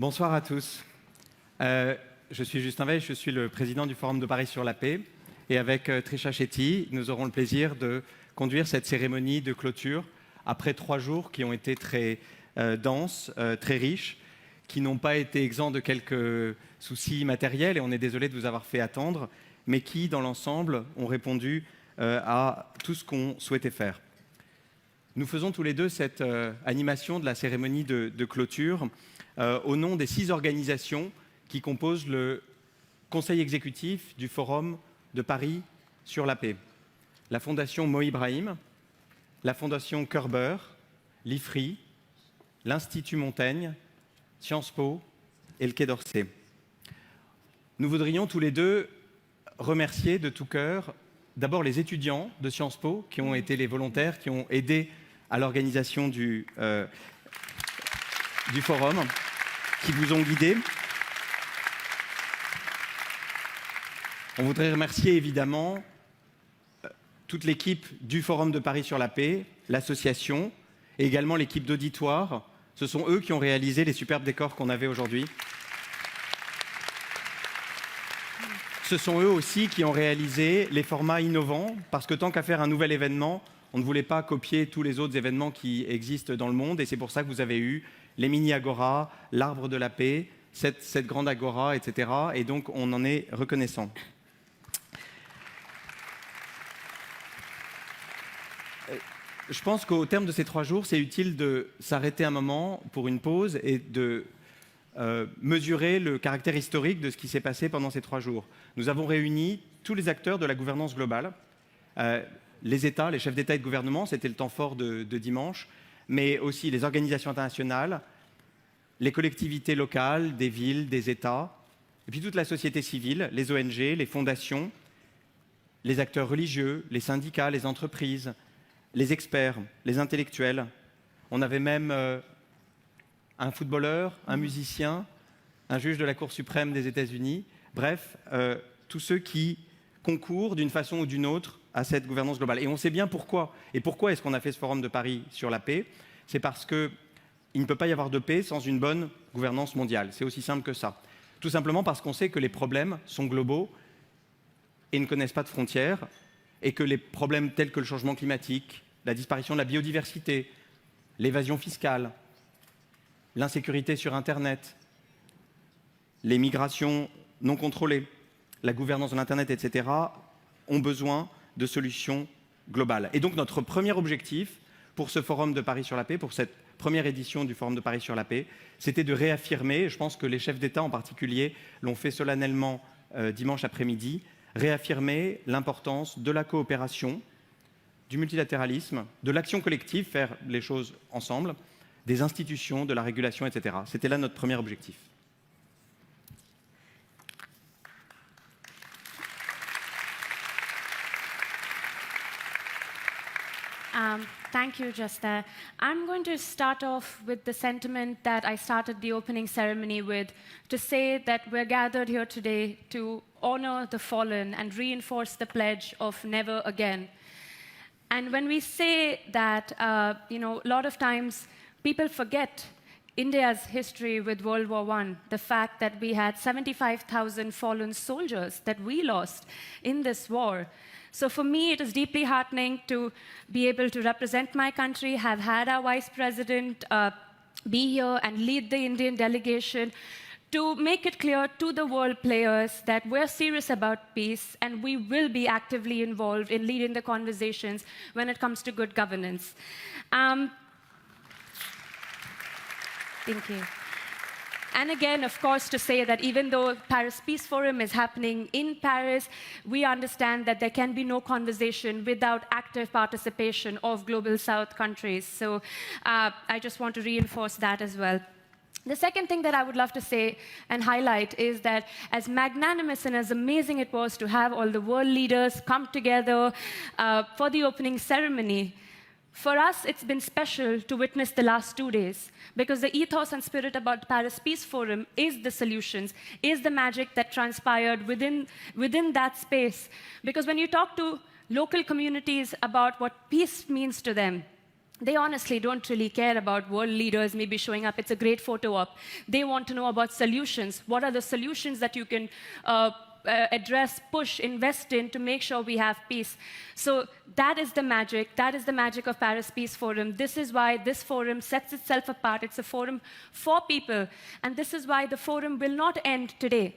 Bonsoir à tous. Je suis Justin Vaïsse, je suis le président du Forum de Paris sur la paix. Et avec Trisha Shetty, nous aurons le plaisir de conduire cette cérémonie de clôture après 3 jours qui ont été très denses, très riches, qui n'ont pas été exempts de quelques soucis matériels, et on est désolé de vous avoir fait attendre, mais qui, dans l'ensemble, ont répondu à tout ce qu'on souhaitait faire. Nous faisons tous les deux cette animation de la cérémonie de clôture au nom des 6 organisations qui composent le conseil exécutif du Forum de Paris sur la paix. La Fondation Mo Ibrahim, la Fondation Kerber, l'IFRI, l'Institut Montaigne, Sciences Po et le Quai d'Orsay. Nous voudrions tous les deux remercier de tout cœur d'abord les étudiants de Sciences Po qui ont été les volontaires, qui ont aidé à l'organisation du forum, qui vous ont guidés. On voudrait remercier évidemment toute l'équipe du Forum de Paris sur la paix, l'association et également l'équipe d'auditoire. Ce sont eux qui ont réalisé les superbes décors qu'on avait aujourd'hui. Ce sont eux aussi qui ont réalisé les formats innovants, parce que tant qu'à faire un nouvel événement, on ne voulait pas copier tous les autres événements qui existent dans le monde, et c'est pour ça que vous avez eu les mini-agora, l'arbre de la paix, cette grande agora, etc. Et donc on en est reconnaissant. Je pense qu'au terme de ces 3 jours, c'est utile de s'arrêter un moment pour une pause et de mesurer le caractère historique de ce qui s'est passé pendant ces 3 jours. Nous avons réuni tous les acteurs de la gouvernance globale, les États, les chefs d'État et de gouvernement, c'était le temps fort de dimanche, mais aussi les organisations internationales, les collectivités locales, des villes, des États, et puis toute la société civile, les ONG, les fondations, les acteurs religieux, les syndicats, les entreprises, les experts, les intellectuels. On avait même un footballeur, un musicien, un juge de la Cour suprême des États-Unis. Bref, tous ceux qui concourent d'une façon ou d'une autre à cette gouvernance globale. Et on sait bien pourquoi. Et pourquoi est-ce qu'on a fait ce Forum de Paris sur la paix? C'est parce qu'il ne peut pas y avoir de paix sans une bonne gouvernance mondiale. C'est aussi simple que ça. Tout simplement parce qu'on sait que les problèmes sont globaux et ne connaissent pas de frontières, et que les problèmes tels que le changement climatique, la disparition de la biodiversité, l'évasion fiscale, l'insécurité sur Internet, les migrations non contrôlées, la gouvernance de l'Internet, etc., ont besoin de solutions globales. Et donc notre premier objectif pour ce Forum de Paris sur la paix, pour cette première édition du Forum de Paris sur la paix, c'était de réaffirmer, je pense que les chefs d'État en particulier l'ont fait solennellement dimanche après-midi, réaffirmer l'importance de la coopération, du multilatéralisme, de l'action collective, faire les choses ensemble, des institutions, de la régulation, etc. C'était là notre premier objectif. Thank you, Justa. I'm going to start off with the sentiment that I started the opening ceremony with, to say that we're gathered here today to honor the fallen and reinforce the pledge of never again. And when we say that, a lot of times people forget India's history with World War I, the fact that we had 75,000 fallen soldiers that we lost in this war. So for me, it is deeply heartening to be able to represent my country, have had our Vice President be here and lead the Indian delegation, to make it clear to the world players that we're serious about peace and we will be actively involved in leading the conversations when it comes to good governance. Thank you. And again, of course, to say that even though Paris Peace Forum is happening in Paris, we understand that there can be no conversation without active participation of Global South countries. So I just want to reinforce that as well. The second thing that I would love to say and highlight is that as magnanimous and as amazing it was to have all the world leaders come together for the opening ceremony, for us, it's been special to witness the last 2 days, because the ethos and spirit about the Paris Peace Forum is the solutions, is the magic that transpired within that space. Because when you talk to local communities about what peace means to them, they honestly don't really care about world leaders maybe showing up. It's a great photo op. They want to know about solutions. What are the solutions that you can address, push, invest in to make sure we have peace? So that is the magic. That is the magic of Paris Peace Forum. This is why this forum sets itself apart. It's a forum for people. And this is why the forum will not end today.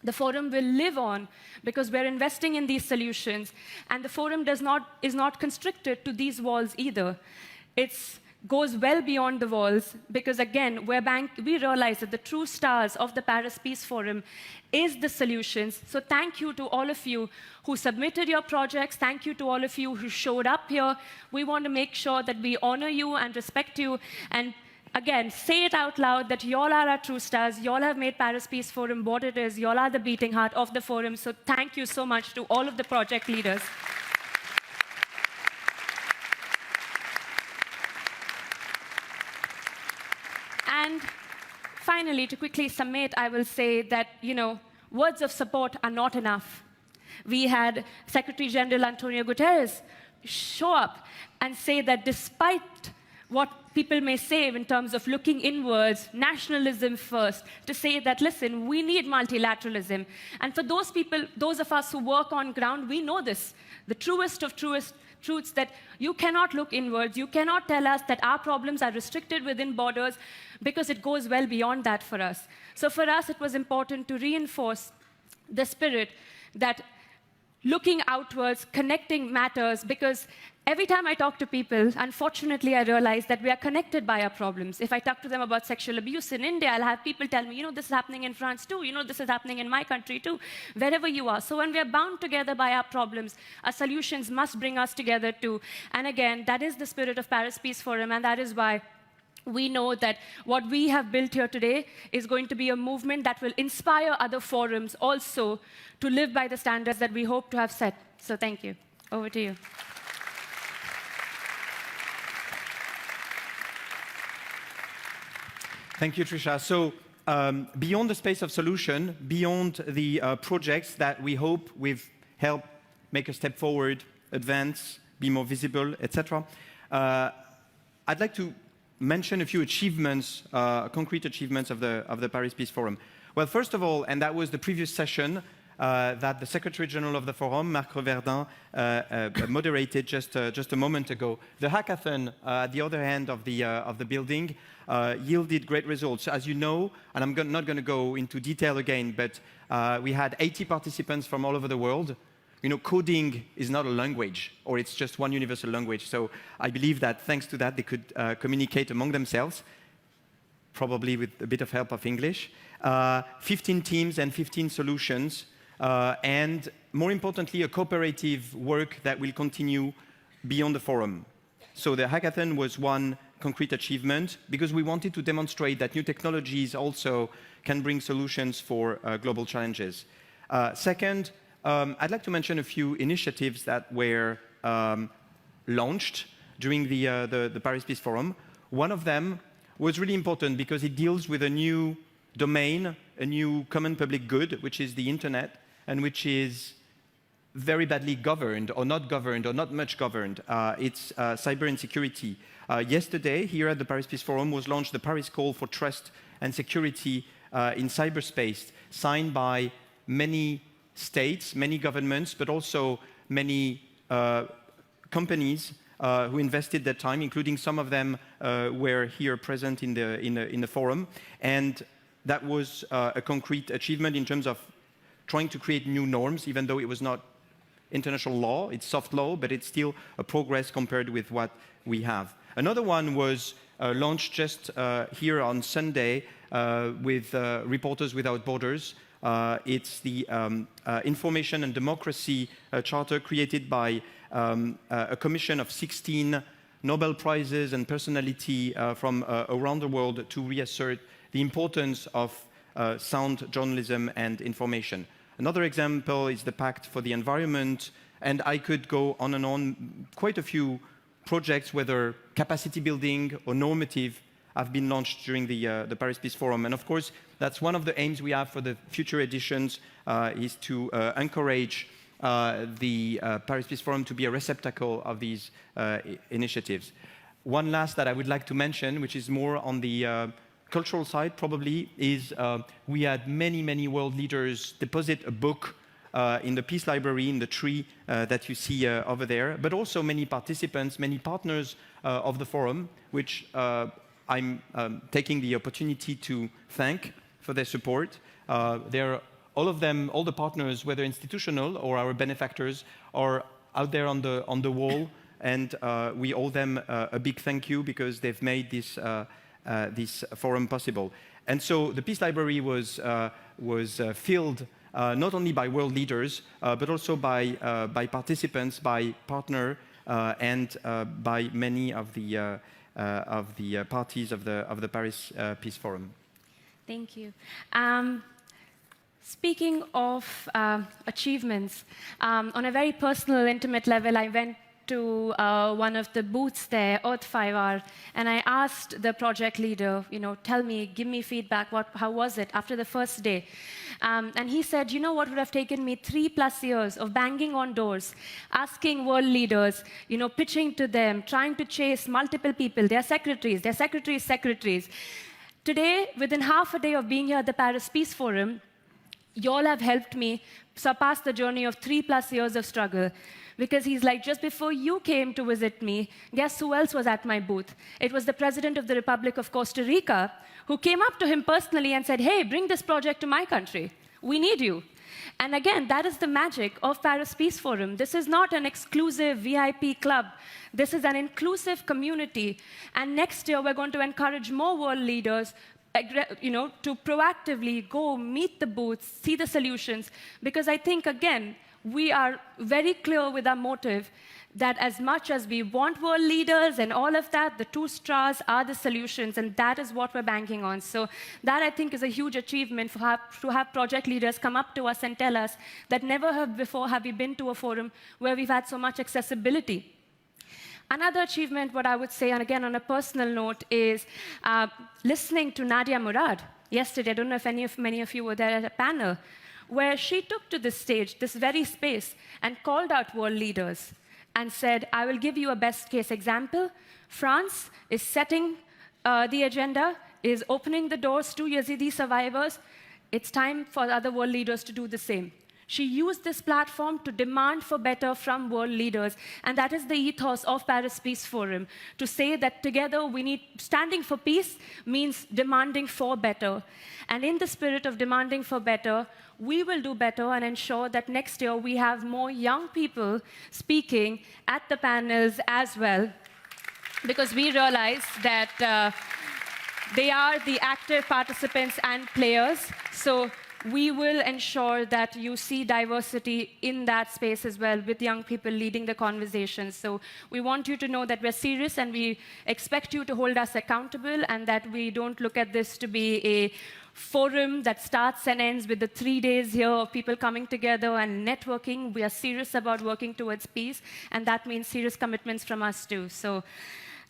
The forum will live on because we're investing in these solutions. And the forum is not constricted to these walls either. It goes well beyond the walls because, again, we realize that the true stars of the Paris Peace Forum is the solutions. So thank you to all of you who submitted your projects. Thank you to all of you who showed up here. We want to make sure that we honor you and respect you. And again, say it out loud that y'all are our true stars. Y'all have made Paris Peace Forum what it is. Y'all are the beating heart of the forum. So thank you so much to all of the project leaders. And finally, to quickly summate, I will say that, words of support are not enough. We had Secretary General Antonio Guterres show up and say that despite what people may say in terms of looking inwards, nationalism first, to say that, listen, we need multilateralism. And for those people, those of us who work on ground, we know this. The truest of truths that you cannot look inwards. You cannot tell us that our problems are restricted within borders because it goes well beyond that for us. So for us, it was important to reinforce the spirit that looking outwards, connecting matters, because every time I talk to people, unfortunately, I realize that we are connected by our problems. If I talk to them about sexual abuse in India, I'll have people tell me, this is happening in France too, this is happening in my country too, wherever you are. So when we are bound together by our problems, our solutions must bring us together too. And again, that is the spirit of Paris Peace Forum, and that is why we know that what we have built here today is going to be a movement that will inspire other forums also to live by the standards that we hope to have set. So thank you. Over to you. Thank you, Trisha. So beyond the space of solution, beyond the projects that we hope we've helped make a step forward, advance, be more visible, etc., I'd like to mention a few achievements, concrete achievements of the Paris Peace Forum. Well, first of all, and that was the previous session that the Secretary General of the Forum, Marc Reverdin, moderated just a moment ago. The hackathon at the other end of the building yielded great results. As you know, and I'm not going to go into detail again, but we had 80 participants from all over the world. Coding is not a language, or it's just one universal language. So I believe that thanks to that, they could communicate among themselves, probably with a bit of help of English. 15 teams and 15 solutions, and more importantly, a cooperative work that will continue beyond the forum. So the hackathon was one concrete achievement because we wanted to demonstrate that new technologies also can bring solutions for global challenges. Second, I'd like to mention a few initiatives that were launched during the Paris Peace Forum. One of them was really important because it deals with a new domain, a new common public good, which is the internet, and which is very badly governed, or not much governed. It's cyber insecurity. Yesterday, here at the Paris Peace Forum, was launched the Paris Call for Trust and Security in Cyberspace, signed by many states, many governments, but also many companies who invested their time, including some of them were here present in the forum. And that was a concrete achievement in terms of trying to create new norms, even though it was not international law, it's soft law, but it's still a progress compared with what we have. Another one was launched just here on Sunday with Reporters Without Borders. It's the Information and Democracy Charter created by a commission of 16 Nobel Prizes and personality from around the world to reassert the importance of sound journalism and information. Another example is the Pact for the Environment, and I could go on and on. Quite a few projects, whether capacity building or normative, have been launched during the Paris Peace Forum. And of course, that's one of the aims we have for the future editions, is to encourage the Paris Peace Forum to be a receptacle of these initiatives. one last that I would like to mention, which is more on the cultural side probably, is we had many world leaders deposit a book in the Peace Library, in the tree that you see over there, but also many participants, many partners of the forum, which I'm taking the opportunity to thank for their support. They're all of them, all the partners, whether institutional or our benefactors, are out there on the wall, and we owe them a big thank you because they've made this forum possible. And so the Peace Library was filled not only by world leaders, but also by participants, by partner, and by many of the parties of the Paris Peace Forum. Thank you. Speaking of achievements, on a very personal, intimate level, I went to one of the booths there, Earth 5R, and I asked the project leader, tell me, give me feedback, how was it after the first day? And he said, you know what would have taken me 3+ years of banging on doors, asking world leaders, pitching to them, trying to chase multiple people, their secretaries. Today, within half a day of being here at the Paris Peace Forum, you all have helped me surpass the journey of 3+ years of struggle. Because he's like, just before you came to visit me, guess who else was at my booth? It was the President of the Republic of Costa Rica, who came up to him personally and said, hey, bring this project to my country. We need you. And again, that is the magic of Paris Peace Forum. This is not an exclusive VIP club. This is an inclusive community. And next year, we're going to encourage more world leaders to proactively go meet the booths, see the solutions, because I think, again, we are very clear with our motive that as much as we want world leaders and all of that, the 2 stars are the solutions, and that is what we're banking on. So that, I think, is a huge achievement to have project leaders come up to us and tell us that never before have we been to a forum where we've had so much accessibility. Another achievement, what I would say, and again on a personal note, is listening to Nadia Murad yesterday. I don't know if many of you were there at a panel, where she took to this stage, this very space, and called out world leaders and said, I will give you a best case example. France is setting the agenda, is opening the doors to Yazidi survivors. It's time for other world leaders to do the same. She used this platform to demand for better from world leaders, and that is the ethos of Paris Peace Forum, to say that together standing for peace means demanding for better. And in the spirit of demanding for better, we will do better and ensure that next year we have more young people speaking at the panels as well, because we realize that they are the active participants and players. So we will ensure that you see diversity in that space as well, with young people leading the conversations. So we want you to know that we're serious, and we expect you to hold us accountable, and that we don't look at this to be a forum that starts and ends with the 3 days here of people coming together and networking. We are serious about working towards peace, and that means serious commitments from us too. So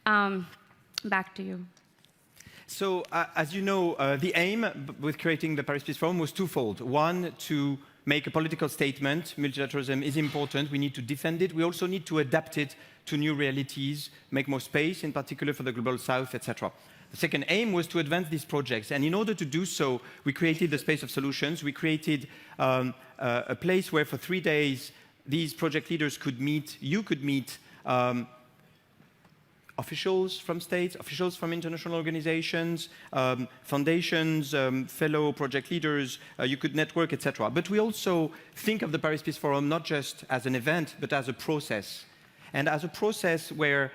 back to you. So, as you know, the aim with creating the Paris Peace Forum was twofold. One, to make a political statement. Multilateralism is important. We need to defend it. We also need to adapt it to new realities, make more space, in particular for the Global South, etc. The second aim was to advance these projects. And in order to do so, we created the Space of Solutions. We created a place where for 3 days, these project leaders could meet, you could meet officials from states, officials from international organizations, foundations, fellow project leaders, you could network, etc. But we also think of the Paris Peace Forum not just as an event, but as a process. And as a process where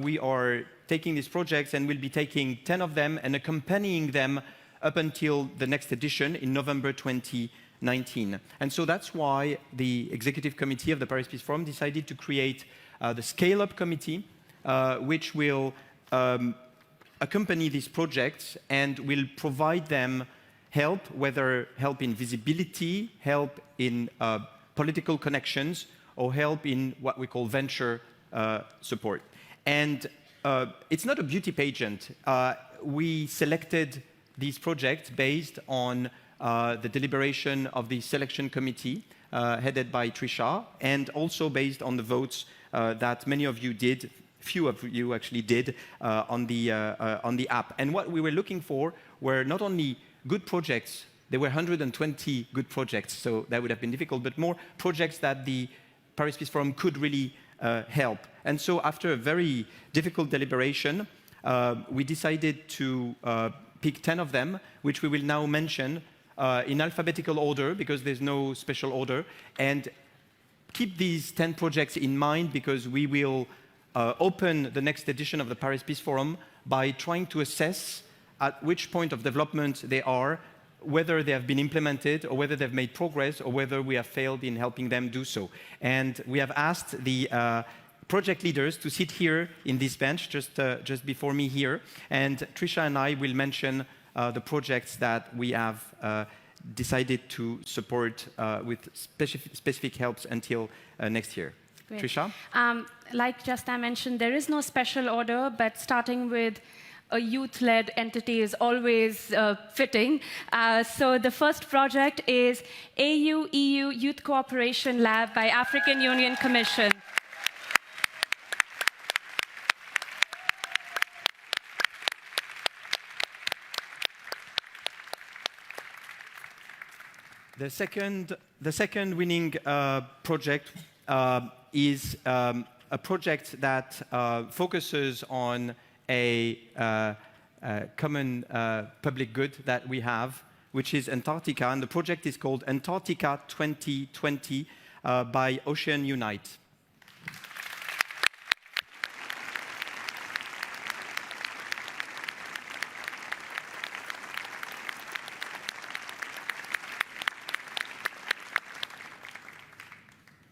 we are taking these projects, and we'll be taking 10 of them and accompanying them up until the next edition in November 2019. And so that's why the Executive Committee of the Paris Peace Forum decided to create the Scale Up Committee, which will accompany these projects and will provide them help, whether help in visibility, help in political connections, or help in what we call venture support. And it's not a beauty pageant. We selected these projects based on the deliberation of the selection committee headed by Trisha, and also based on the votes that many of you did few of you actually did on the app. And what we were looking for were not only good projects, there were 120 good projects, so that would have been difficult, but more projects that the Paris Peace Forum could really help. And so after a very difficult deliberation, we decided to pick 10 of them, which we will now mention in alphabetical order, because there's no special order. And keep these 10 projects in mind, because we will open the next edition of the Paris Peace Forum by trying to assess at which point of development they are, whether they have been implemented, or whether they've made progress, or whether we have failed in helping them do so. And we have asked the project leaders to sit here in this bench, just before me here. And Trisha and I will mention the projects that we have decided to support with specific helps until next year. Great. Trisha? Like just I mentioned, there is no special order, but starting with a youth-led entity is always fitting. So the first project is AU-EU Youth Cooperation Lab by African Union Commission. The second winning project is a project that focuses on a common public good that we have, which is Antarctica, and the project is called Antarctica 2020 by Ocean Unite.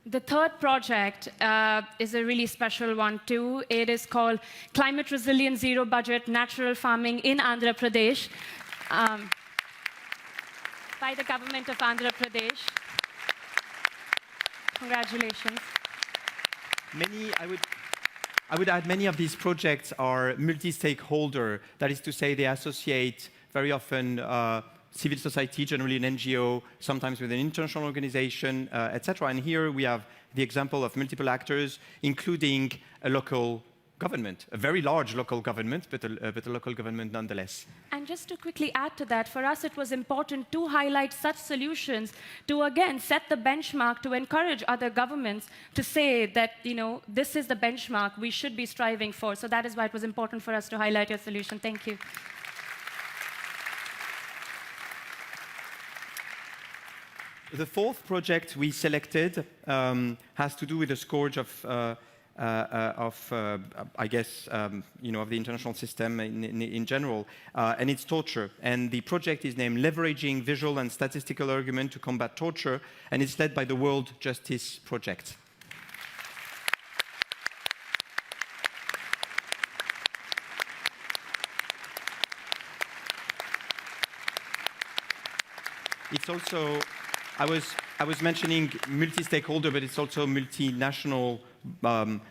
The third project is a really special one too. It is called Climate Resilient Zero Budget Natural Farming in Andhra Pradesh by the government of Andhra Pradesh. Congratulations. I would add many of these projects are multi-stakeholder. That is to say, they associate very often civil society, generally an NGO, sometimes with an international organization, etc. And here we have the example of multiple actors, including a local government, a very large local government, but a local government nonetheless. And just to quickly add to that, for us it was important to highlight such solutions to, again, set the benchmark, to encourage other governments to say that, you know, this is the benchmark we should be striving for. So that is why it was important for us to highlight your solution. Thank you. The fourth project we selected has to do with the scourge of I guess, you know, of the international system in general, and it's torture. And the project is named Leveraging Visual and Statistical Argument to Combat Torture, and it's led by the World Justice Project. It's also, I was mentioning multi-stakeholder, but it's also multinational,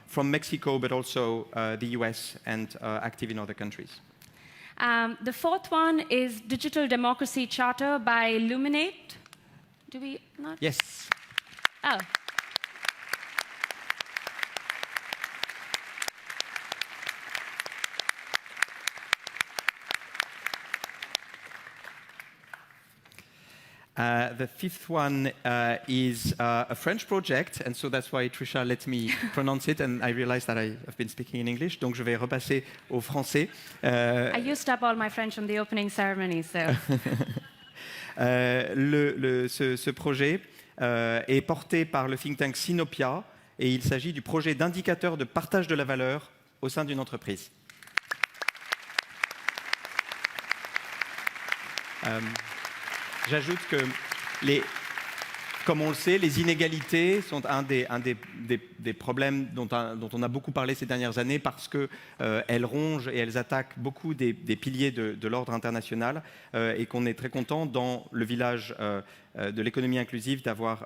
from Mexico, but also the US, and active in other countries. The fourth one is Digital Democracy Charter by Luminate. Do we not? Yes. Oh. The fifth one is a French project, and so that's why Trisha let me pronounce it, and I realized that I have been speaking in English, donc je vais repasser au français. I used up all my French on the opening ceremony, so. Ce projet est porté par le think tank Sinopia, et il s'agit du projet d'indicateur de partage de la valeur au sein d'une entreprise. J'ajoute que, comme on le sait, les inégalités sont un des problèmes dont on a beaucoup parlé ces dernières années, parce qu'elles rongent et elles attaquent beaucoup des piliers de l'ordre international, et qu'on est très content dans le village de l'économie inclusive d'avoir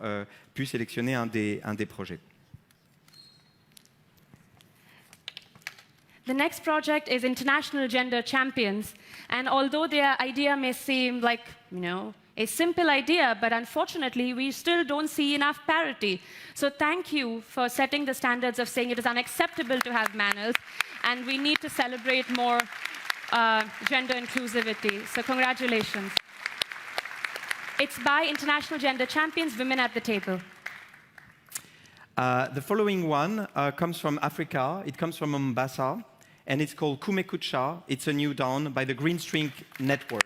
pu sélectionner un des projets. The next project is International Gender Champions, and although their idea may seem like, you know, A simple idea, but unfortunately, we still don't see enough parity. So thank you for setting the standards of saying it is unacceptable to have manners, and we need to celebrate more gender inclusivity. So congratulations. It's by International Gender Champions, Women at the Table. The following one comes from Africa. It comes from Mombasa, and it's called Kumekucha. It's a new dawn by the Green String Network.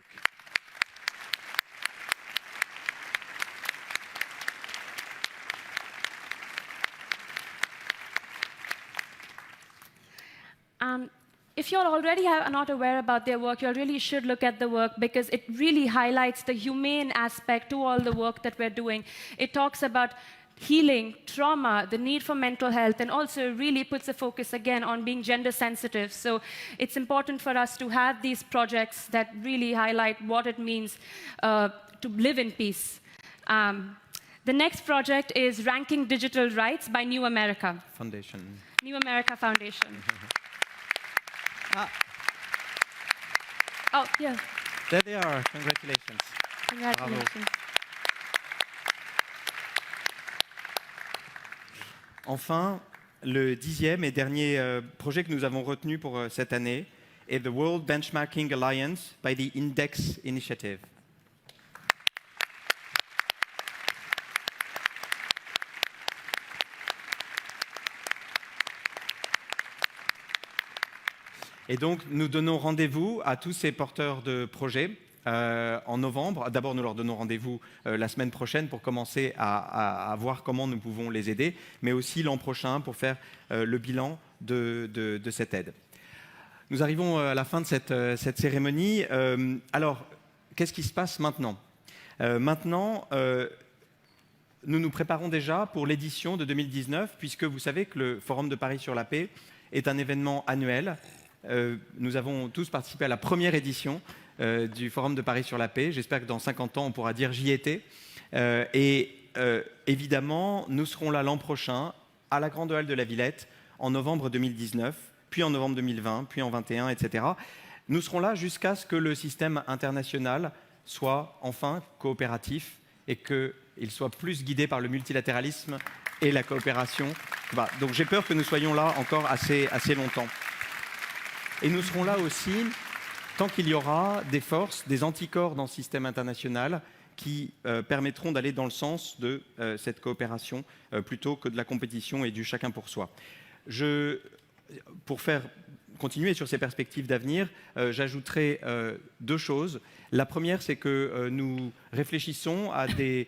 If you already are not aware about their work, you really should look at the work because it really highlights the humane aspect to all the work that we're doing. It talks about healing, trauma, the need for mental health, and also really puts a focus again on being gender sensitive. So it's important for us to have these projects that really highlight what it means to live in peace. The next project is Ranking Digital Rights by New America Foundation. New America Foundation. Oh, yeah. There they are. Congratulations. Congratulations. Enfin, le 10e et dernier projet que nous avons retenu pour cette année est The World Benchmarking Alliance by the Index Initiative. Et donc, nous donnons rendez-vous à tous ces porteurs de projets en novembre. D'abord, nous leur donnons rendez-vous la semaine prochaine pour commencer à voir comment nous pouvons les aider, mais aussi l'an prochain pour faire le bilan de cette aide. Nous arrivons à la fin de cette cérémonie. Alors, qu'est-ce qui se passe maintenant? Maintenant, nous nous préparons déjà pour l'édition de 2019, puisque vous savez que le Forum de Paris sur la paix est un événement annuel. Nous avons tous participé à la première édition du Forum de Paris sur la paix. J'espère que dans 50 ans, on pourra dire « j'y étais ». Évidemment, nous serons là l'an prochain à la Grande Halle de la Villette en novembre 2019, puis en novembre 2020, puis en 2021, etc. Nous serons là jusqu'à ce que le système international soit enfin coopératif et qu'il soit plus guidé par le multilatéralisme et la coopération. Donc j'ai peur que nous soyons là encore assez longtemps. Et nous serons là aussi tant qu'il y aura des forces, des anticorps dans le système international qui permettront d'aller dans le sens de cette coopération plutôt que de la compétition et du chacun pour soi. Pour continuer sur ces perspectives d'avenir, j'ajouterai deux choses. La première, c'est que nous réfléchissons à des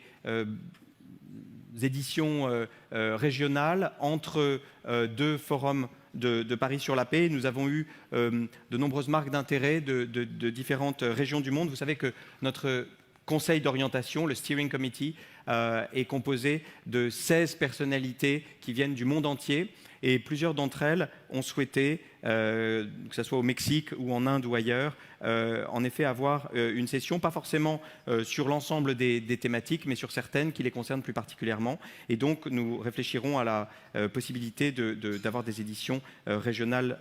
éditions régionales entre deux forums de Paris sur la paix. Nous avons eu de nombreuses marques d'intérêt de différentes régions du monde. Vous savez que notre conseil d'orientation, le Steering Committee, est composé de 16 personnalités qui viennent du monde entier. Et plusieurs d'entre elles ont souhaité, que ce soit au Mexique ou en Inde ou ailleurs, en effet avoir une session, pas forcément sur l'ensemble des thématiques, mais sur certaines qui les concernent plus particulièrement. Et donc, nous réfléchirons à la possibilité d'avoir des éditions régionales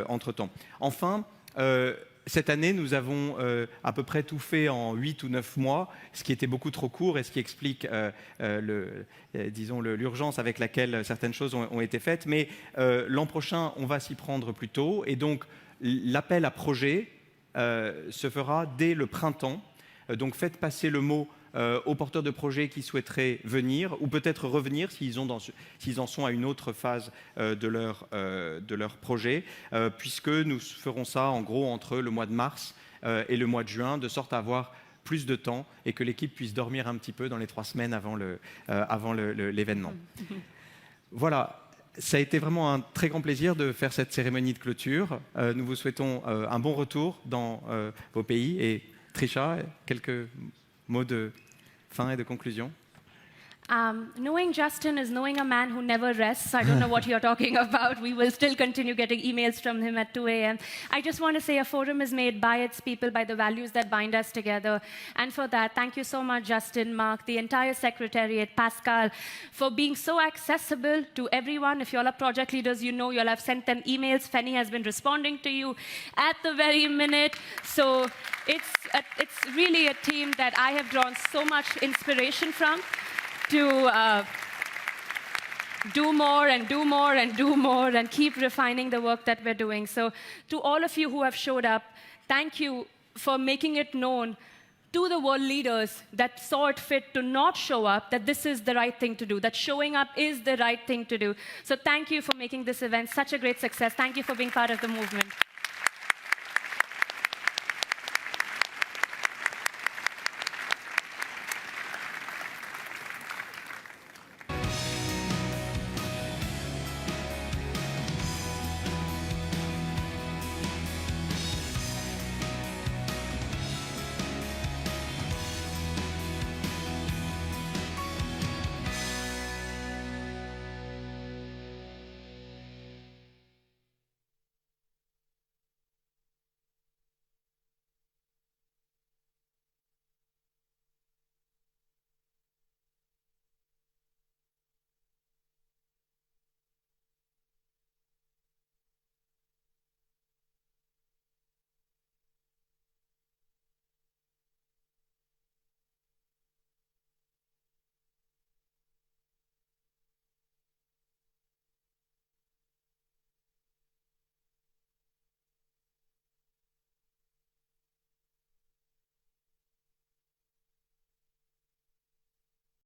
entre-temps. Enfin, cette année, nous avons à peu près tout fait en 8 ou 9 mois, ce qui était beaucoup trop court et ce qui explique l'urgence avec laquelle certaines choses ont été faites. Mais l'an prochain, on va s'y prendre plus tôt. Et donc, l'appel à projet se fera dès le printemps. Donc, faites passer le mot aux porteurs de projets qui souhaiteraient venir ou peut-être revenir s'ils en sont à une autre phase de leur projet, puisque nous ferons ça en gros entre le mois de mars et le mois de juin, de sorte à avoir plus de temps et que l'équipe puisse dormir un petit peu dans les 3 semaines avant l'événement. Voilà. Ça a été vraiment un très grand plaisir de faire cette cérémonie de clôture. Nous vous souhaitons un bon retour dans vos pays. Et Trisha, quelques mots de fin et de conclusion. Knowing Justin is knowing a man who never rests. I don't know what you're talking about. We will still continue getting emails from him at 2 a.m. I just want to say a forum is made by its people, by the values that bind us together. And for that, thank you so much, Justin, Mark, the entire secretariat, Pascal, for being so accessible to everyone. If you all are project leaders, you know you'll have sent them emails. Fenny has been responding to you at the very minute. So it's really a team that I have drawn so much inspiration from, to do more and do more and do more and keep refining the work that we're doing. So to all of you who have showed up, thank you for making it known to the world leaders that saw it fit to not show up, that this is the right thing to do, that showing up is the right thing to do. So thank you for making this event such a great success. Thank you for being part of the movement.